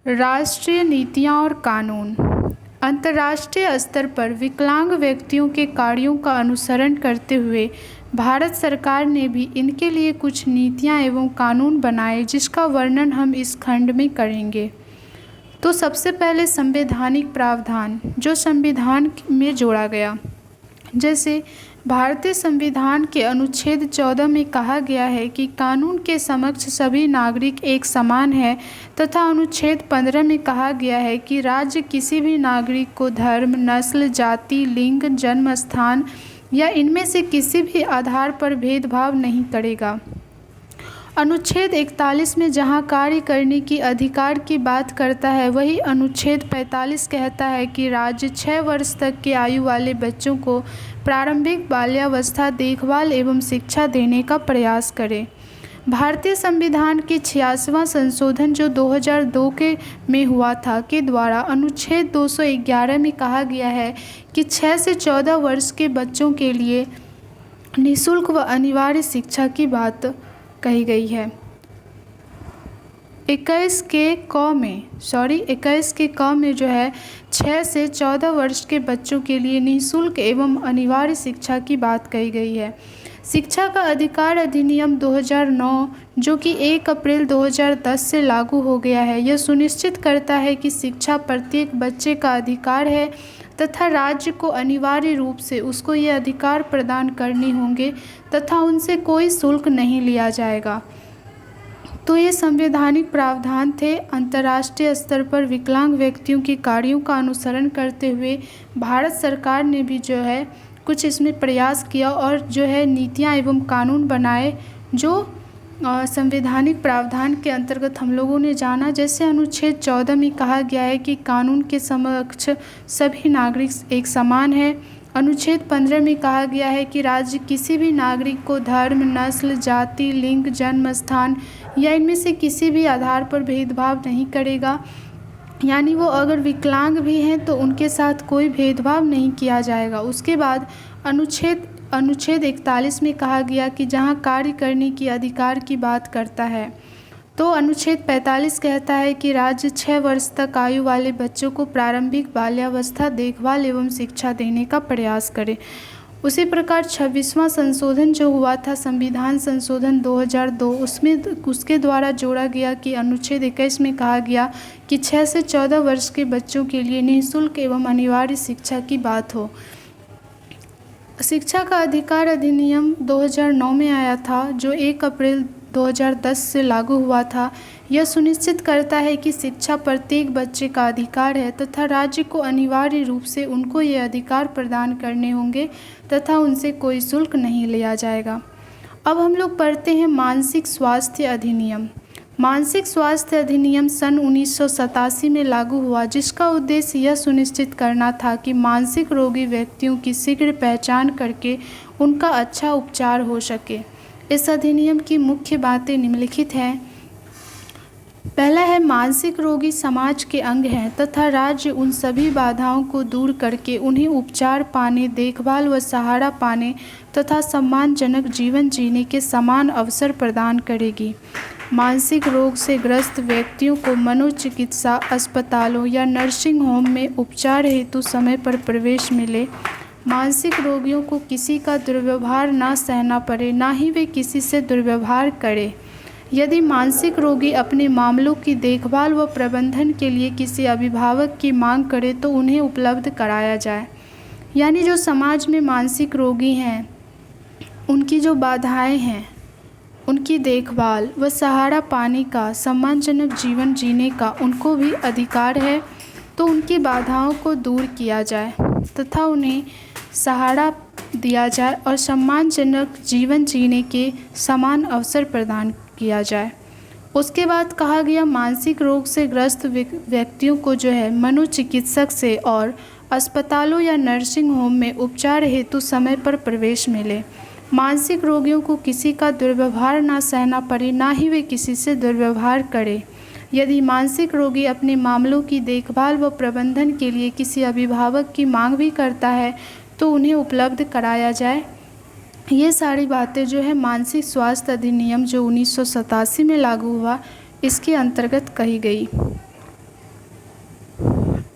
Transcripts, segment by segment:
राष्ट्रीय नीतियाँ और कानून। अंतर्राष्ट्रीय स्तर पर विकलांग व्यक्तियों के कार्यों का अनुसरण करते हुए भारत सरकार ने भी इनके लिए कुछ नीतियाँ एवं कानून बनाए, जिसका वर्णन हम इस खंड में करेंगे। तो सबसे पहले संवैधानिक प्रावधान, जो संविधान में जोड़ा गया। जैसे भारतीय संविधान के अनुच्छेद 14 में कहा गया है कि कानून के समक्ष सभी नागरिक एक समान हैं, तथा अनुच्छेद 15 में कहा गया है कि राज्य किसी भी नागरिक को धर्म, नस्ल, जाति, लिंग, जन्म स्थान या इनमें से किसी भी आधार पर भेदभाव नहीं करेगा। अनुच्छेद 41 में जहां कार्य करने की अधिकार की बात करता है, वही अनुच्छेद 45 कहता है कि राज्य 6 वर्ष तक की आयु वाले बच्चों को प्रारंभिक बाल्यावस्था देखभाल एवं शिक्षा देने का प्रयास करे। भारतीय संविधान के 86वां संशोधन, जो 2002 में हुआ था, के द्वारा अनुच्छेद 211 में कहा गया है कि 6 से 14 वर्ष के बच्चों के लिए निःशुल्क व अनिवार्य शिक्षा की बात कही गई है। 21 के क में जो है 6 से 14 वर्ष के बच्चों के लिए निःशुल्क एवं अनिवार्य शिक्षा की बात कही गई है। शिक्षा का अधिकार अधिनियम 2009, जो कि 1 अप्रैल 2010 से लागू हो गया है, यह सुनिश्चित करता है कि शिक्षा प्रत्येक बच्चे का अधिकार है तथा राज्य को अनिवार्य रूप से उसको ये अधिकार प्रदान करने होंगे तथा उनसे कोई शुल्क नहीं लिया जाएगा। तो ये संवैधानिक प्रावधान थे। अंतर्राष्ट्रीय स्तर पर विकलांग व्यक्तियों के कार्यों का अनुसरण करते हुए भारत सरकार ने भी जो है कुछ इसमें प्रयास किया और जो है नीतियाँ एवं कानून बनाए, जो संवैधानिक प्रावधान के अंतर्गत हम लोगों ने जाना। जैसे अनुच्छेद 14 में कहा गया है कि कानून के समक्ष सभी नागरिक एक समान है। अनुच्छेद 15 में कहा गया है कि राज्य किसी भी नागरिक को धर्म, नस्ल, जाति, लिंग, जन्म स्थान या इनमें से किसी भी आधार पर भेदभाव नहीं करेगा। यानी वो अगर विकलांग भी हैं तो उनके साथ कोई भेदभाव नहीं किया जाएगा। उसके बाद अनुच्छेद 41 में कहा गया कि जहां कार्य करने की अधिकार की बात करता है, तो अनुच्छेद 45 कहता है कि राज्य 6 वर्ष तक आयु वाले बच्चों को प्रारंभिक बाल्यावस्था देखभाल एवं शिक्षा देने का प्रयास करे। उसी प्रकार 26वां संशोधन जो हुआ था, संविधान संशोधन 2002, उसके द्वारा जोड़ा गया कि अनुच्छेद 21 में कहा गया कि 6 से 14 वर्ष के बच्चों के लिए निःशुल्क एवं अनिवार्य शिक्षा की बात हो। शिक्षा का अधिकार अधिनियम 2009 में आया था, जो 1 अप्रैल 2010 से लागू हुआ था। यह सुनिश्चित करता है कि शिक्षा प्रत्येक बच्चे का अधिकार है तथा राज्य को अनिवार्य रूप से उनको ये अधिकार प्रदान करने होंगे तथा उनसे कोई शुल्क नहीं लिया जाएगा। अब हम लोग पढ़ते हैं मानसिक स्वास्थ्य अधिनियम। मानसिक स्वास्थ्य अधिनियम सन 1987 में लागू हुआ, जिसका उद्देश्य यह सुनिश्चित करना था कि मानसिक रोगी व्यक्तियों की शीघ्र पहचान करके उनका अच्छा उपचार हो सके। इस अधिनियम की मुख्य बातें निम्नलिखित हैं। पहला है, मानसिक रोगी समाज के अंग हैं तथा राज्य उन सभी बाधाओं को दूर करके उन्हें उपचार पाने, देखभाल व सहारा पाने तथा सम्मानजनक जीवन जीने के समान अवसर प्रदान करेगी। मानसिक रोग से ग्रस्त व्यक्तियों को मनोचिकित्सा अस्पतालों या नर्सिंग होम में उपचार हेतु समय पर प्रवेश मिले। मानसिक रोगियों को किसी का दुर्व्यवहार ना सहना पड़े, ना ही वे किसी से दुर्व्यवहार करें। यदि मानसिक रोगी अपने मामलों की देखभाल व प्रबंधन के लिए किसी अभिभावक की मांग करे तो उन्हें उपलब्ध कराया जाए। यानी जो समाज में मानसिक रोगी हैं, उनकी जो बाधाएं हैं, उनकी देखभाल व सहारा पाने का, सम्मानजनक जीवन जीने का उनको भी अधिकार है, तो उनकी बाधाओं को दूर किया जाए तथा उन्हें सहारा दिया जाए और सम्मानजनक जीवन जीने के समान अवसर प्रदान किया जाए। उसके बाद कहा गया, मानसिक रोग से ग्रस्त व्यक्तियों को जो है मनोचिकित्सक से और अस्पतालों या नर्सिंग होम में उपचार हेतु समय पर प्रवेश मिले। मानसिक रोगियों को किसी का दुर्व्यवहार ना सहना पड़े, ना ही वे किसी से दुर्व्यवहार करें। यदि मानसिक रोगी अपने मामलों की देखभाल व प्रबंधन के लिए किसी अभिभावक की मांग भी करता है तो उन्हें उपलब्ध कराया जाए। ये सारी बातें जो है मानसिक स्वास्थ्य अधिनियम जो 1987 में लागू हुआ, इसके अंतर्गत कही गई।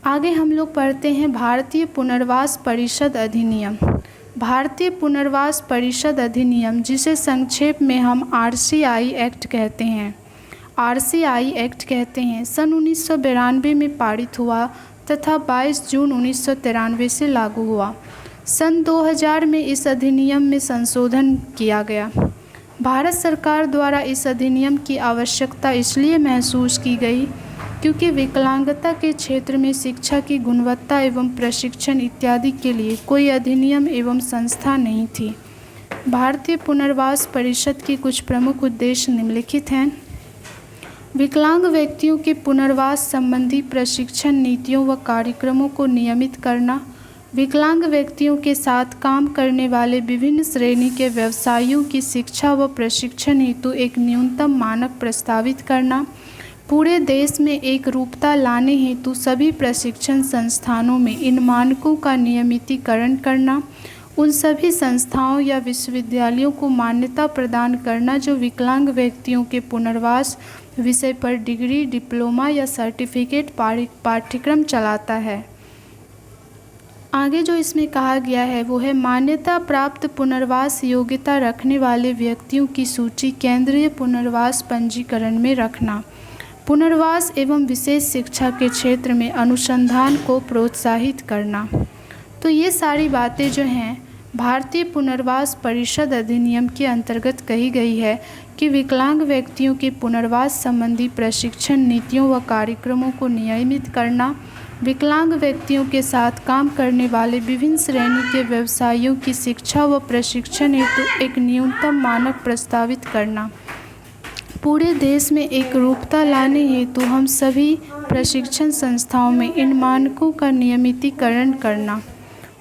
आगे हम लोग पढ़ते हैं भारतीय पुनर्वास परिषद अधिनियम। भारतीय पुनर्वास परिषद अधिनियम, जिसे संक्षेप में हम RCI एक्ट कहते हैं, सन 1992 में पारित हुआ तथा 22 जून 1993 से लागू हुआ। सन 2000 में इस अधिनियम में संशोधन किया गया। भारत सरकार द्वारा इस अधिनियम की आवश्यकता इसलिए महसूस की गई क्योंकि विकलांगता के क्षेत्र में शिक्षा की गुणवत्ता एवं प्रशिक्षण इत्यादि के लिए कोई अधिनियम एवं संस्था नहीं थी। भारतीय पुनर्वास परिषद की कुछ प्रमुख उद्देश्य निम्नलिखित हैं। विकलांग व्यक्तियों के पुनर्वास संबंधी प्रशिक्षण नीतियों व कार्यक्रमों को नियमित करना, विकलांग व्यक्तियों के साथ काम करने वाले विभिन्न श्रेणी के व्यवसायियों की शिक्षा व प्रशिक्षण हेतु एक न्यूनतम मानक प्रस्तावित करना, पूरे देश में एक रूपता लाने हेतु सभी प्रशिक्षण संस्थानों में इन मानकों का नियमितीकरण करना, उन सभी संस्थाओं या विश्वविद्यालयों को मान्यता प्रदान करना जो विकलांग व्यक्तियों के पुनर्वास विषय पर डिग्री, डिप्लोमा या सर्टिफिकेट पाठ्यक्रम चलाता है। आगे जो इसमें कहा गया है वो है मान्यता प्राप्त पुनर्वास योग्यता रखने वाले व्यक्तियों की सूची केंद्रीय पुनर्वास पंजीकरण में रखना, पुनर्वास एवं विशेष शिक्षा के क्षेत्र में अनुसंधान को प्रोत्साहित करना। तो ये सारी बातें जो हैं भारतीय पुनर्वास परिषद अधिनियम के अंतर्गत कही गई है कि विकलांग व्यक्तियों के पुनर्वास संबंधी प्रशिक्षण नीतियों व कार्यक्रमों को नियमित करना, विकलांग व्यक्तियों के साथ काम करने वाले विभिन्न श्रेणी के व्यवसायियों की शिक्षा व प्रशिक्षण हेतु एक न्यूनतम मानक प्रस्तावित करना, पूरे देश में एक रूपता लाने हेतु हम सभी प्रशिक्षण संस्थाओं में इन मानकों का नियमितीकरण करना,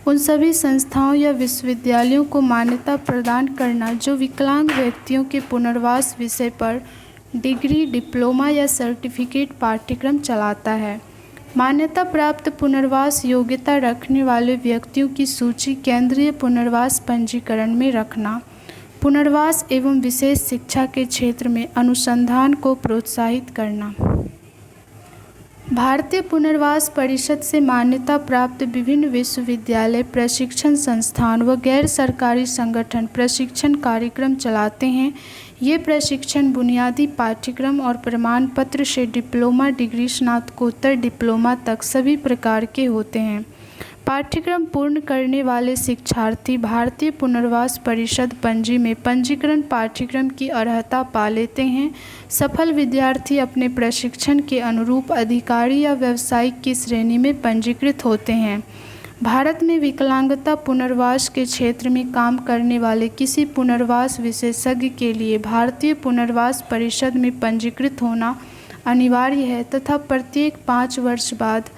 उन सभी संस्थाओं या विश्वविद्यालयों को मान्यता प्रदान करना जो विकलांग व्यक्तियों के पुनर्वास विषय पर डिग्री, डिप्लोमा या सर्टिफिकेट पाठ्यक्रम चलाता है। मान्यता प्राप्त पुनर्वास योग्यता रखने वाले व्यक्तियों की सूची केंद्रीय पुनर्वास पंजीकरण में रखना, पुनर्वास एवं विशेष शिक्षा के क्षेत्र में अनुसंधान को प्रोत्साहित करना। भारतीय पुनर्वास परिषद से मान्यता प्राप्त विभिन्न विश्वविद्यालय, प्रशिक्षण संस्थान व गैर सरकारी संगठन प्रशिक्षण कार्यक्रम चलाते हैं। ये प्रशिक्षण बुनियादी पाठ्यक्रम और प्रमाण पत्र से डिप्लोमा डिग्री, स्नातकोत्तर डिप्लोमा तक सभी प्रकार के होते हैं। पाठ्यक्रम पूर्ण करने वाले शिक्षार्थी भारतीय पुनर्वास परिषद पंजी में पंजीकरण पाठ्यक्रम की अर्हता पा लेते हैं। सफल विद्यार्थी अपने प्रशिक्षण के अनुरूप अधिकारी या व्यावसायिक की श्रेणी में पंजीकृत होते हैं। भारत में विकलांगता पुनर्वास के क्षेत्र में काम करने वाले किसी पुनर्वास विशेषज्ञ के लिए भारतीय पुनर्वास परिषद में पंजीकृत होना अनिवार्य है तथा प्रत्येक 5 वर्ष बाद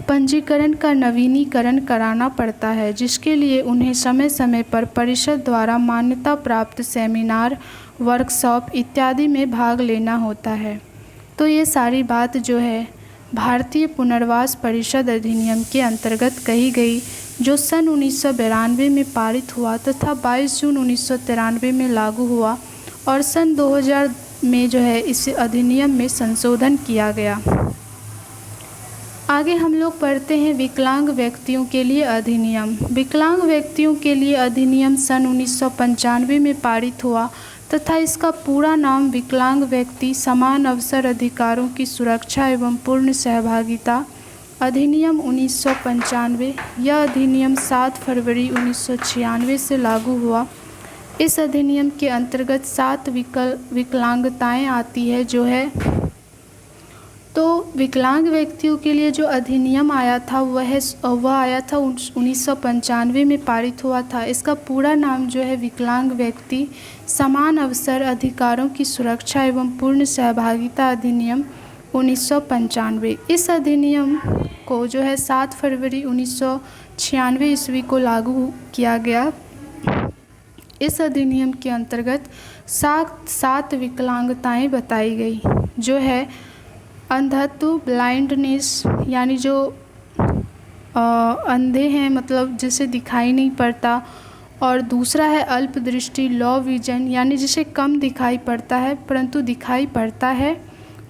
पंजीकरण का नवीनीकरण कराना पड़ता है, जिसके लिए उन्हें समय समय पर परिषद द्वारा मान्यता प्राप्त सेमिनार, वर्कशॉप इत्यादि में भाग लेना होता है। तो ये सारी बात जो है भारतीय पुनर्वास परिषद अधिनियम के अंतर्गत कही गई, जो सन 1992 में पारित हुआ तथा 22 जून 1993 में लागू हुआ और सन 2000 में जो है इस अधिनियम में संशोधन किया गया। आगे हम लोग पढ़ते हैं विकलांग व्यक्तियों के लिए अधिनियम। विकलांग व्यक्तियों के लिए अधिनियम सन 1995 में पारित हुआ तथा इसका पूरा नाम विकलांग व्यक्ति समान अवसर अधिकारों की सुरक्षा एवं पूर्ण सहभागिता अधिनियम 1995। यह अधिनियम 7 फरवरी 1996 से लागू हुआ। इस अधिनियम के अंतर्गत 7 विकलांगताएँ आती है जो है। तो विकलांग व्यक्तियों के लिए जो अधिनियम आया था वह आया था 1995 में पारित हुआ था। इसका पूरा नाम जो है विकलांग व्यक्ति समान अवसर अधिकारों की सुरक्षा एवं पूर्ण सहभागिता अधिनियम 1995। इस अधिनियम को जो है 7 फरवरी 1996 ईस्वी को लागू किया गया। इस अधिनियम के अंतर्गत 7 विकलांगताएँ बताई गई, जो है अंधत्व, ब्लाइंडनेस, यानी जो अंधे हैं, मतलब जिसे दिखाई नहीं पड़ता, और दूसरा है अल्प दृष्टि, लो विजन, यानी जिसे कम दिखाई पड़ता है परंतु दिखाई पड़ता है।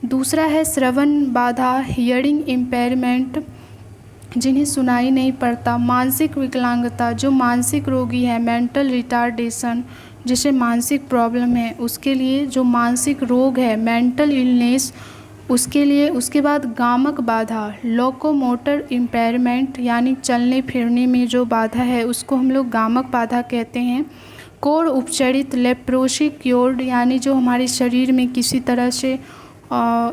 दूसरा है श्रवण बाधा, हियरिंग इम्पेयरमेंट, जिन्हें सुनाई नहीं पड़ता। मानसिक विकलांगता, जो मानसिक रोगी है, मेंटल रिटार्डेशन, जिसे मानसिक प्रॉब्लम है उसके लिए, जो मानसिक रोग है, मेंटल इलनेस, उसके लिए। उसके बाद गामक बाधा, लोकोमोटर इम्पेयरमेंट, यानी चलने फिरने में जो बाधा है उसको हम लोग गामक बाधा कहते हैं। कोर उपचरित, लेप्रोसी क्योर्ड, यानी जो हमारे शरीर में किसी तरह से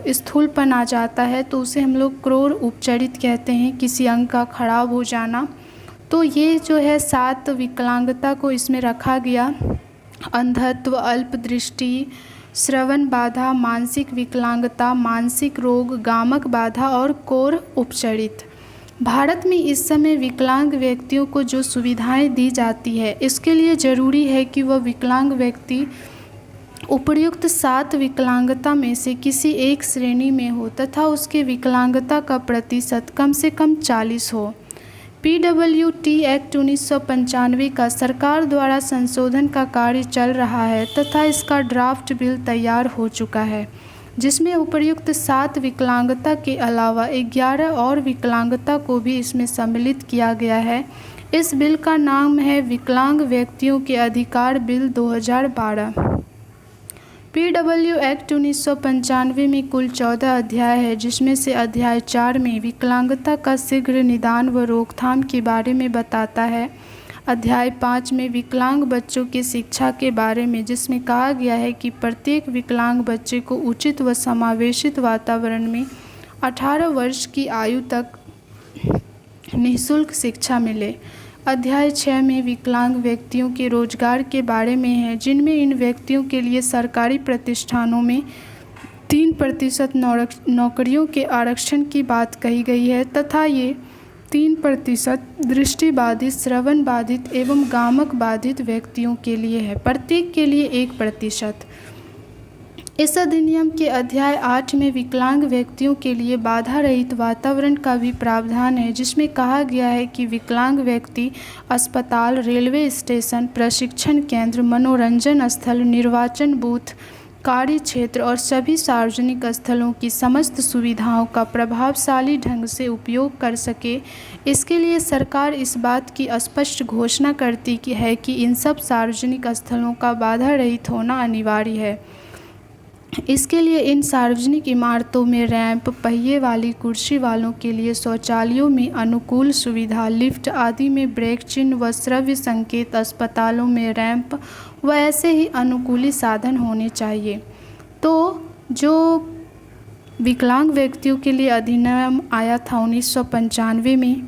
स्थूलपन आ जाता है तो उसे हम लोग क्रोर उपचरित कहते हैं, किसी अंग का खराब हो जाना। तो ये जो है 7 विकलांगता को इसमें रखा गया। अंधत्व, अल्प दृष्टि, श्रवण बाधा, मानसिक विकलांगता, मानसिक रोग, गामक बाधा और कोर उपचरित। भारत में इस समय विकलांग व्यक्तियों को जो सुविधाएं दी जाती है, इसके लिए ज़रूरी है कि वह विकलांग व्यक्ति उपर्युक्त 7 विकलांगता में से किसी एक श्रेणी में हो तथा उसके विकलांगता का प्रतिशत कम से कम 40 हो। PWT एक्ट 1995 का सरकार द्वारा संशोधन का कार्य चल रहा है तथा इसका ड्राफ्ट बिल तैयार हो चुका है, जिसमें उपर्युक्त 7 विकलांगता के अलावा 11 और विकलांगता को भी इसमें सम्मिलित किया गया है। इस बिल का नाम है विकलांग व्यक्तियों के अधिकार बिल 2012। PW एक्ट 1995 में कुल 14 अध्याय है, जिसमें से अध्याय 4 में विकलांगता का शीघ्र निदान व रोकथाम के बारे में बताता है। अध्याय 5 में विकलांग बच्चों की शिक्षा के बारे में, जिसमें कहा गया है कि प्रत्येक विकलांग बच्चे को उचित व समावेशित वातावरण में 18 वर्ष की आयु तक निःशुल्क शिक्षा मिले। अध्याय 6 में विकलांग व्यक्तियों के रोजगार के बारे में है, जिनमें इन व्यक्तियों के लिए सरकारी प्रतिष्ठानों में 3% नौकरियों के आरक्षण की बात कही गई है तथा ये 3% दृष्टिबाधित, श्रवण बाधित एवं गामक बाधित व्यक्तियों के लिए है, प्रत्येक के लिए 1%। इस अधिनियम के अध्याय 8 में विकलांग व्यक्तियों के लिए बाधा रहित वातावरण का भी प्रावधान है, जिसमें कहा गया है कि विकलांग व्यक्ति अस्पताल, रेलवे स्टेशन, प्रशिक्षण केंद्र, मनोरंजन स्थल, निर्वाचन बूथ, कार्य क्षेत्र और सभी सार्वजनिक स्थलों की समस्त सुविधाओं का प्रभावशाली ढंग से उपयोग कर सके। इसके लिए सरकार इस बात की स्पष्ट घोषणा करती है कि इन सब सार्वजनिक स्थलों का बाधा रहित होना अनिवार्य है। इसके लिए इन सार्वजनिक इमारतों में रैंप, पहिए वाली कुर्सी वालों के लिए शौचालयों में अनुकूल सुविधा, लिफ्ट आदि में ब्रेक चिन्ह व श्रव्य संकेत, अस्पतालों में रैंप व ऐसे ही अनुकूली साधन होने चाहिए। तो जो विकलांग व्यक्तियों के लिए अधिनियम आया था 1995 में,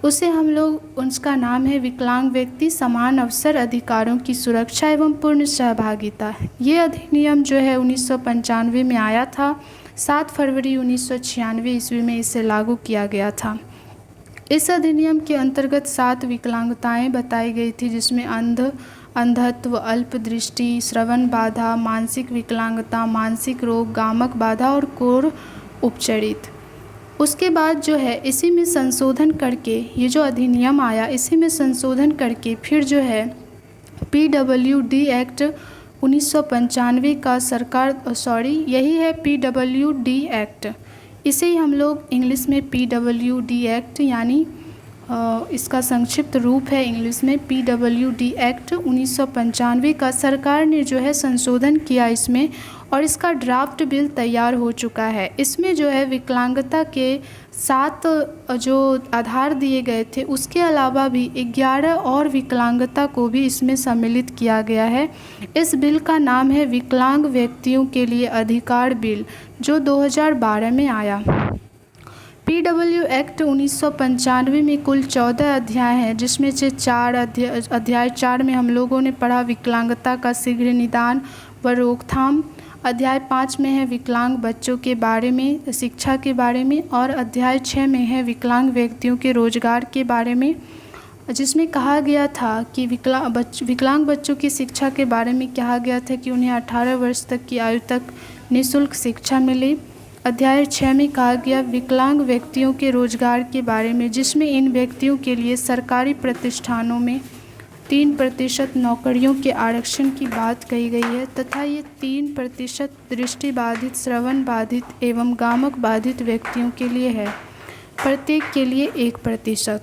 उसे हम लोग, उसका नाम है विकलांग व्यक्ति समान अवसर अधिकारों की सुरक्षा एवं पूर्ण सहभागिता। ये अधिनियम जो है 1995 में आया था। 7 फरवरी 1996 ईस्वी में इसे लागू किया गया था। इस अधिनियम के अंतर्गत 7 विकलांगताएं बताई गई थी, जिसमें अंधत्व, अल्प दृष्टि, श्रवण बाधा, मानसिक विकलांगता, मानसिक रोग, गामक बाधा और कोर उपचरित। उसके बाद जो है इसी में संशोधन करके, ये जो अधिनियम आया इसी में संशोधन करके फिर जो है PWD एक्ट 1995 का यही है PWD एक्ट। इसे ही हम लोग इंग्लिश में PWD एक्ट, यानी इसका संक्षिप्त रूप है इंग्लिश में PWD एक्ट 1995 का सरकार ने जो है संशोधन किया इसमें, और इसका ड्राफ्ट बिल तैयार हो चुका है। इसमें जो है विकलांगता के 7 जो आधार दिए गए थे, उसके अलावा भी 11 और विकलांगता को भी इसमें सम्मिलित किया गया है। इस बिल का नाम है विकलांग व्यक्तियों के लिए अधिकार बिल, जो 2012 में आया। PW एक्ट 1995 में कुल 14 अध्याय हैं, जिसमें से अध्याय 4 में हम लोगों ने पढ़ा विकलांगता का शीघ्र निदान व रोकथाम। अध्याय 5 में है विकलांग बच्चों के बारे में, शिक्षा के बारे में, और अध्याय 6 में है विकलांग व्यक्तियों के रोजगार के बारे में, जिसमें कहा गया था कि विकलांग बच्चों की शिक्षा के बारे में कहा गया था कि उन्हें 18 वर्ष तक की आयु तक निःशुल्क शिक्षा मिले। अध्याय 6 में कहा गया विकलांग व्यक्तियों के रोजगार के बारे में, जिसमें इन व्यक्तियों के लिए सरकारी प्रतिष्ठानों में 3% नौकरियों के आरक्षण की बात कही गई है तथा ये 3% दृष्टिबाधित, श्रवण बाधित एवं गामक बाधित व्यक्तियों के लिए है, प्रत्येक के लिए 1%।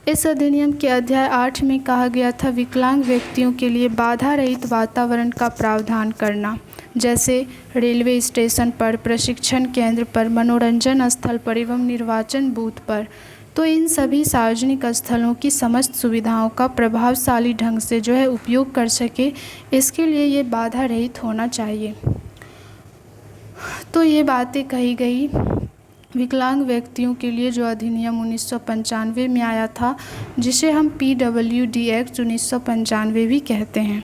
इस अधिनियम के अध्याय 8 में कहा गया था विकलांग व्यक्तियों के लिए बाधा रहित वातावरण का प्रावधान करना, जैसे रेलवे स्टेशन पर, प्रशिक्षण केंद्र पर, मनोरंजन स्थल पर एवं निर्वाचन बूथ पर। तो इन सभी सार्वजनिक स्थलों की समस्त सुविधाओं का प्रभावशाली ढंग से जो है उपयोग कर सके, इसके लिए ये बाधा रहित होना चाहिए। तो ये बातें कही गई विकलांग व्यक्तियों के लिए जो अधिनियम 1995 में आया था, जिसे हम PWD एक्ट 1995 भी कहते हैं।